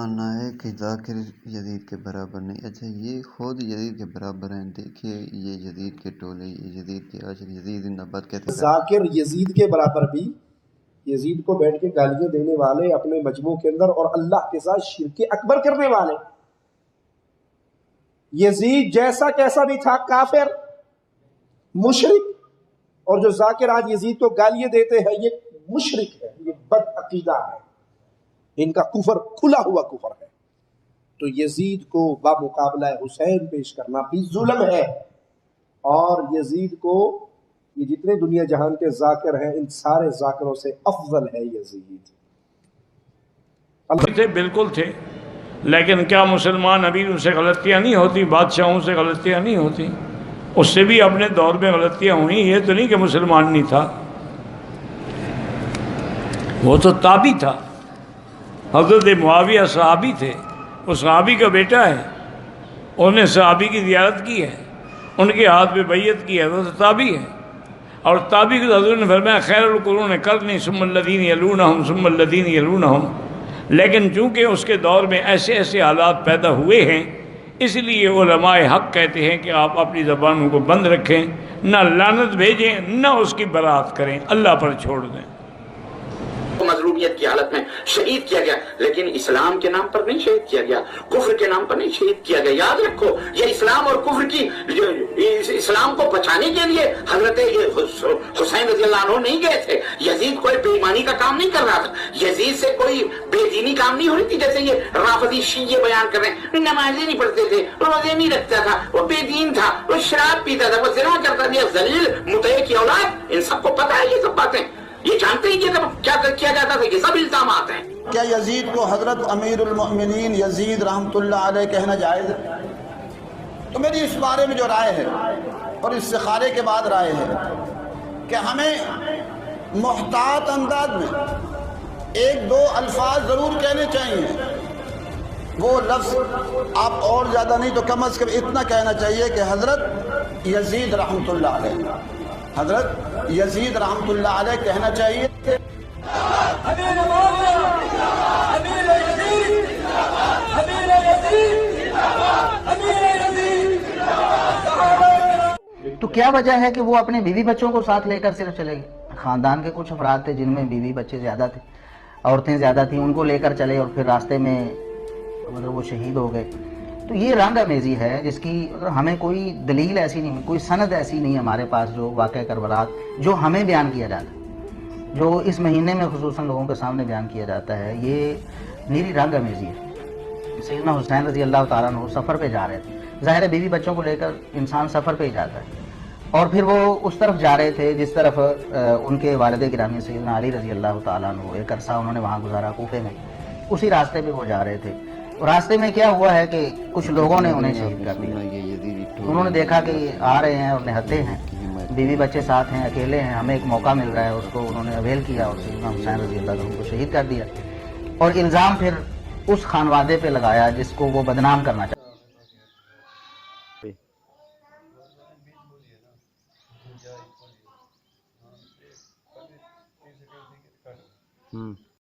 ماننا ہے کہ ذاکر یزید کے برابر نہیں. اچھا یہ خود یزید کے برابر ہیں. دیکھیے یہ یزید کے ٹولے، یہ یزید کے عاشق، یزید زندہ باد کہتے ہیں. ذاکر یزید کے برابر بھی، یزید کو بیٹھ کے گالیاں دینے والے اپنے مجموع کے اندر اور اللہ کے ساتھ شرک اکبر کرنے والے. یزید جیسا کیسا بھی تھا، کافر، مشرک. اور جو ذاکر آج یزید کو گالیاں دیتے ہیں یہ مشرک ہے، یہ بد عقیدہ ہے، ان کا کفر کھلا ہوا کفر ہے. تو یزید کو بمقابلہ حسین پیش کرنا بھی ظلم ہے. اور یزید کو، یہ جتنے دنیا جہان کے ذاکر ہیں ان سارے ذاکروں سے افضل ہے یزید. تھے بالکل تھے، لیکن کیا مسلمان امیر سے غلطیاں نہیں ہوتی، بادشاہوں سے غلطیاں نہیں ہوتی؟ اس سے بھی اپنے دور میں غلطیاں ہوئیں. یہ تو نہیں کہ مسلمان نہیں تھا، وہ تو تابعی تھا. حضرت معاویہ صحابی تھے، وہ صحابی کا بیٹا ہے، انہوں نے صحابی کی زیارت کی ہے، ان کے ہاتھ پہ بیعت کی ہے، وہ تو تابعی ہے. اور تابعی کو حضور نے فرمایا خیر القرون قرنی ثم الذین یلونہم ثم الذین یلونہم. لیکن چونکہ اس کے دور میں ایسے ایسے حالات پیدا ہوئے ہیں، اس لیے علماء حق کہتے ہیں کہ آپ اپنی زبانوں کو بند رکھیں، نہ لعنت بھیجیں نہ اس کی برات کریں، اللہ پر چھوڑ دیں. مظلومیت کی حالت میں شہید کیا گیا، لیکن اسلام کے نام پر نہیں شہید کیا گیا، کفر کے نام پر نہیں شہید کیا گیا. یاد رکھو یہ اسلام اور کفر کی، اسلام کو بچانے کے لیے حضرت حسین رضی اللہ عنہ نہیں گئے تھے. یزید کوئی بے ایمانی کا کام نہیں کر رہا تھا، یزید سے کوئی بے دینی کام نہیں ہو رہی تھی جیسے یہ رافضی شیعہ بیان کر رہے ہیں. نمازیں نہیں پڑھتے تھے، روزے نہیں رکھتا تھا، وہ بے دین تھا، وہ شراب پیتا تھا، وہ زنا کرتا تھا، ذلیل مطیع کی اولاد. ان سب کو پتہ ہے یہ سب باتیں، یہ جانتے ہیں کہ کیا کیا جاتا تھا. یہ سب الزامات ہیں. کیا یزید کو حضرت امیر المؤمنین یزید رحمۃ اللہ علیہ کہنا جائز ہے؟ تو میری اس بارے میں جو رائے ہے اور استخارے کے بعد رائے ہے کہ ہمیں محتاط انداز میں ایک دو الفاظ ضرور کہنے چاہیے. وہ لفظ آپ اور زیادہ نہیں تو کم از کم اتنا کہنا چاہیے کہ حضرت یزید رحمۃ اللہ علیہ، حضرت یزید رحمۃ اللہ علیہ کہنا چاہیے. تو کیا وجہ ہے کہ وہ اپنے بیوی بچوں کو ساتھ لے کر صرف چلے گئے؟ خاندان کے کچھ افراد تھے جن میں بیوی بچے زیادہ تھے، عورتیں زیادہ تھیں، ان کو لے کر چلے اور پھر راستے میں مطلب وہ شہید ہو گئے. تو یہ رنگ آمیزی ہے جس کی ہمیں کوئی دلیل ایسی نہیں، کوئی سند ایسی نہیں ہمارے پاس جو واقعہ کربلا جو ہمیں بیان کیا جاتا ہے، جو اس مہینے میں خصوصاً لوگوں کے سامنے بیان کیا جاتا ہے. یہ نیری رنگ آمیزی ہے. سیدنا حسین رضی اللہ تعالیٰ عنہ سفر پہ جا رہے تھے، ظاہر ہے بیوی بچوں کو لے کر انسان سفر پہ ہی جاتا ہے، اور پھر وہ اس طرف جا رہے تھے جس طرف ان کے والد گرامی سیدنا علی رضی اللہ تعالیٰ عنہ ایک عرصہ انہوں نے وہاں گزارا کوفے میں. اسی راستے پہ وہ جا رہے تھے. راستے میں کیا ہوا ہے کہ کچھ لوگوں نے انہیں شہید کر دیا. انہوں نے دیکھا کہ یہ آ رہے ہیں اور نہتے ہیں، بیوی بچے ساتھ ہیں، اکیلے ہیں، ہمیں ایک موقع مل رہا ہے، اس کو انہوں نے اویل کیا اور سیدنا حسین رضی اللہ عنہ کو شہید کر دیا. اور الزام پھر اس خانوادے پہ لگایا جس کو وہ بدنام کرنا چاہتا.